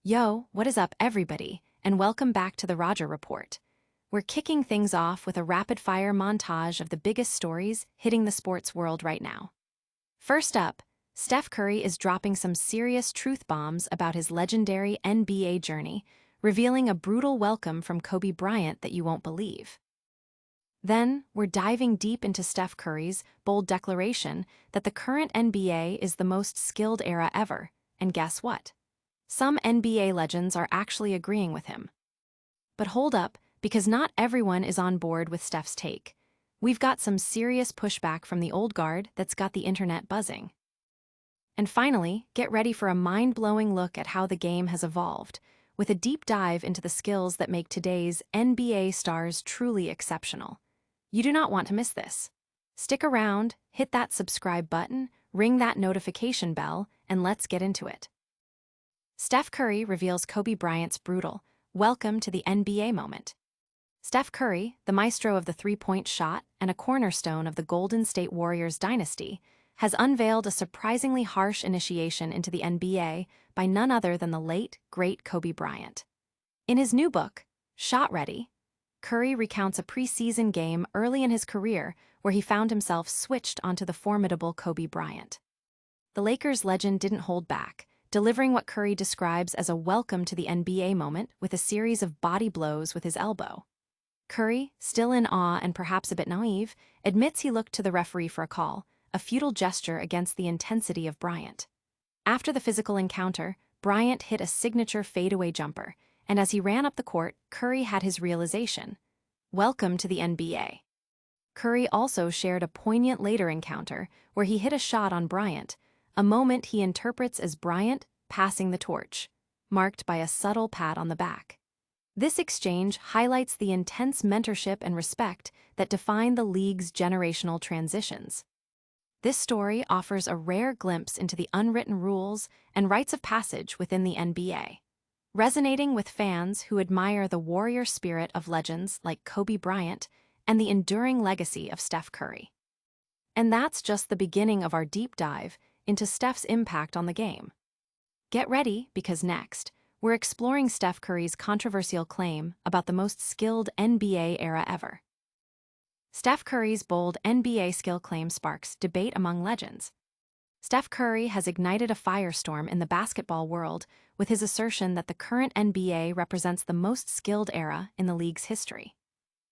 Yo, what is up, everybody, and welcome back to the Roger Report. We're kicking things off with a rapid-fire montage of the biggest stories hitting the sports world right now. First up, Steph Curry is dropping some serious truth bombs about his legendary NBA journey, revealing a brutal welcome from Kobe Bryant that you won't believe. Then, we're diving deep into Steph Curry's bold declaration that the current NBA is the most skilled era ever, and guess what? Some NBA legends are actually agreeing with him. But hold up, because not everyone is on board with Steph's take. We've got some serious pushback from the old guard that's got the internet buzzing. And finally, get ready for a mind-blowing look at how the game has evolved, with a deep dive into the skills that make today's NBA stars truly exceptional. You do not want to miss this. Stick around, hit that subscribe button, ring that notification bell, and let's get into it. Steph Curry reveals Kobe Bryant's brutal "Welcome to the NBA" moment. Steph Curry, the maestro of the three-point shot and a cornerstone of the Golden State Warriors dynasty, has unveiled a surprisingly harsh initiation into the NBA by none other than the late, great Kobe Bryant. In his new book, Shot Ready, Curry recounts a preseason game early in his career where he found himself switched onto the formidable Kobe Bryant. The Lakers legend didn't hold back, delivering what Curry describes as a welcome to the NBA moment with a series of body blows with his elbow. Curry, still in awe and perhaps a bit naive, admits he looked to the referee for a call, a futile gesture against the intensity of Bryant. After the physical encounter, Bryant hit a signature fadeaway jumper, and as he ran up the court, Curry had his realization. Welcome to the NBA. Curry also shared a poignant later encounter where he hit a shot on Bryant, a moment he interprets as Bryant passing the torch, marked by a subtle pat on the back. This exchange highlights the intense mentorship and respect that define the league's generational transitions. This story offers a rare glimpse into the unwritten rules and rites of passage within the NBA, resonating with fans who admire the warrior spirit of legends like Kobe Bryant and the enduring legacy of Steph Curry. And that's just the beginning of our deep dive into Steph's impact on the game. Get ready, because next, we're exploring Steph Curry's controversial claim about the most skilled NBA era ever. Steph Curry's bold NBA skill claim sparks debate among legends. Steph Curry has ignited a firestorm in the basketball world with his assertion that the current NBA represents the most skilled era in the league's history.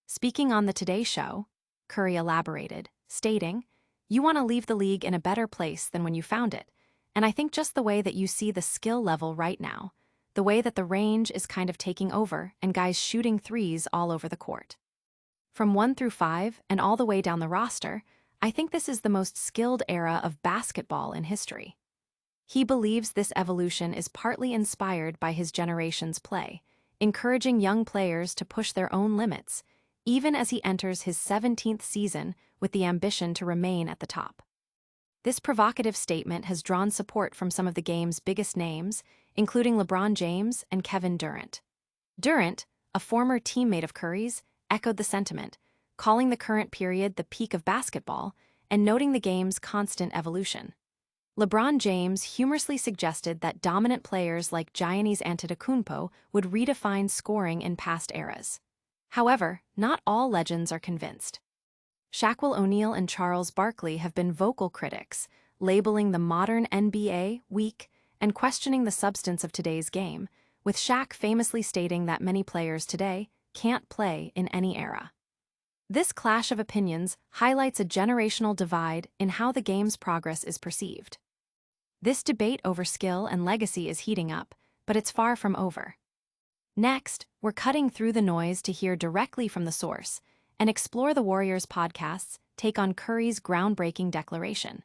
Speaking on the Today Show, Curry elaborated, stating, "You want to leave the league in a better place than when you found it, and I think just the way that you see the skill level right now, the way that the range is kind of taking over and guys shooting threes all over the court. From 1 through 5 and all the way down the roster, I think this is the most skilled era of basketball in history." He believes this evolution is partly inspired by his generation's play, encouraging young players to push their own limits, even as he enters his 17th season with the ambition to remain at the top. This provocative statement has drawn support from some of the game's biggest names, including LeBron James and Kevin Durant. Durant, a former teammate of Curry's, echoed the sentiment, calling the current period the peak of basketball and noting the game's constant evolution. LeBron James humorously suggested that dominant players like Giannis Antetokounmpo would redefine scoring in past eras. However, not all legends are convinced. Shaquille O'Neal and Charles Barkley have been vocal critics, labeling the modern NBA weak and questioning the substance of today's game, with Shaq famously stating that many players today can't play in any era. This clash of opinions highlights a generational divide in how the game's progress is perceived. This debate over skill and legacy is heating up, but it's far from over. Next, we're cutting through the noise to hear directly from the source and explore the Warriors podcast's take on Curry's groundbreaking declaration.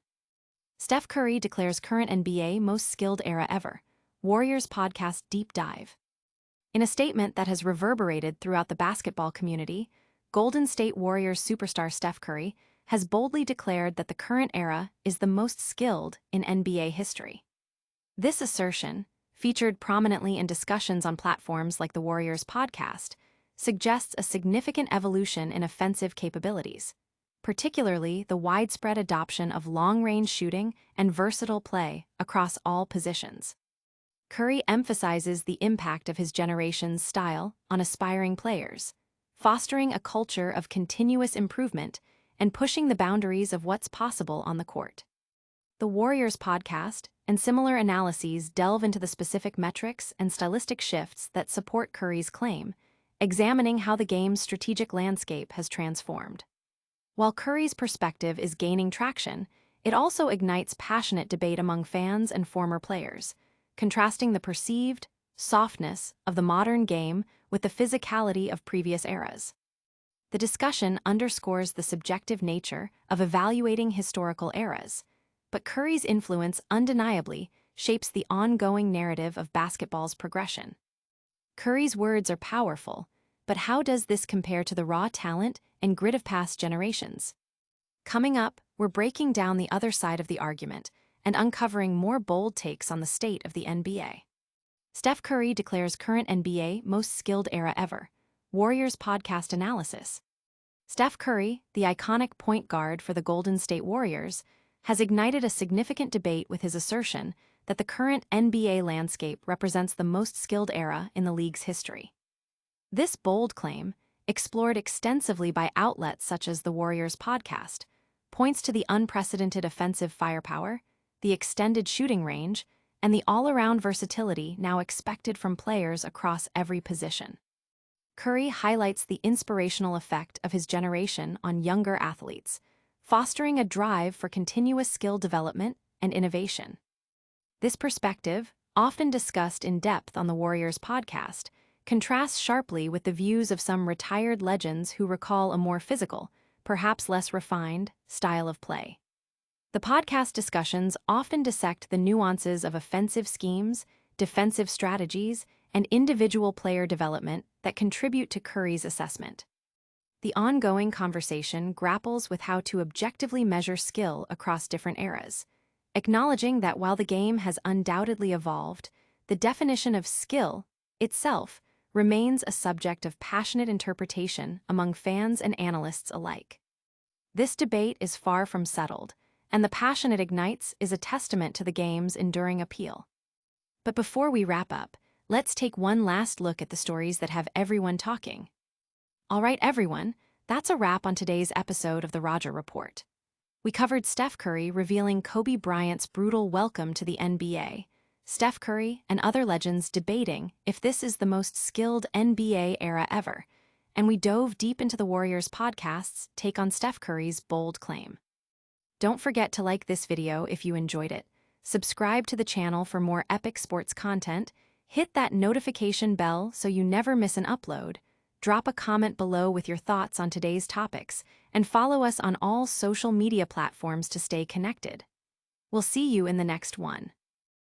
Steph Curry declares current NBA most skilled era ever, Warriors podcast deep dive. In a statement that has reverberated throughout the basketball community, Golden State Warriors superstar Steph Curry has boldly declared that the current era is the most skilled in NBA history. This assertion, featured prominently in discussions on platforms like the Warriors podcast, suggests a significant evolution in offensive capabilities, particularly the widespread adoption of long-range shooting and versatile play across all positions. Curry emphasizes the impact of his generation's style on aspiring players, fostering a culture of continuous improvement and pushing the boundaries of what's possible on the court. The Warriors podcast and similar analyses delve into the specific metrics and stylistic shifts that support Curry's claim, examining how the game's strategic landscape has transformed. While Curry's perspective is gaining traction, it also ignites passionate debate among fans and former players, contrasting the perceived softness of the modern game with the physicality of previous eras. The discussion underscores the subjective nature of evaluating historical eras, but Curry's influence undeniably shapes the ongoing narrative of basketball's progression. Curry's words are powerful, but how does this compare to the raw talent and grit of past generations? Coming up, we're breaking down the other side of the argument and uncovering more bold takes on the state of the NBA. Steph Curry declares current NBA most skilled era ever. Warriors podcast analysis. Steph Curry, the iconic point guard for the Golden State Warriors, has ignited a significant debate with his assertion that the current NBA landscape represents the most skilled era in the league's history. This bold claim, explored extensively by outlets such as the Warriors podcast, points to the unprecedented offensive firepower, the extended shooting range, and the all-around versatility now expected from players across every position. Curry highlights the inspirational effect of his generation on younger athletes, fostering a drive for continuous skill development and innovation. This perspective, often discussed in depth on the Warriors podcast, contrasts sharply with the views of some retired legends who recall a more physical, perhaps less refined, style of play. The podcast discussions often dissect the nuances of offensive schemes, defensive strategies, and individual player development that contribute to Curry's assessment. The ongoing conversation grapples with how to objectively measure skill across different eras, acknowledging that while the game has undoubtedly evolved, the definition of skill itself remains a subject of passionate interpretation among fans and analysts alike. This debate is far from settled, and the passion it ignites is a testament to the game's enduring appeal. But before we wrap up, let's take one last look at the stories that have everyone talking. All right, everyone, that's a wrap on today's episode of the Roger Report. We covered Steph Curry revealing Kobe Bryant's brutal welcome to the NBA, Steph Curry and other legends debating if this is the most skilled NBA era ever, and we dove deep into the Warriors podcast's take on Steph Curry's bold claim. Don't forget to like this video if you enjoyed it, subscribe to the channel for more epic sports content, hit that notification bell so you never miss an upload, drop a comment below with your thoughts on today's topics, and follow us on all social media platforms to stay connected. We'll see you in the next one.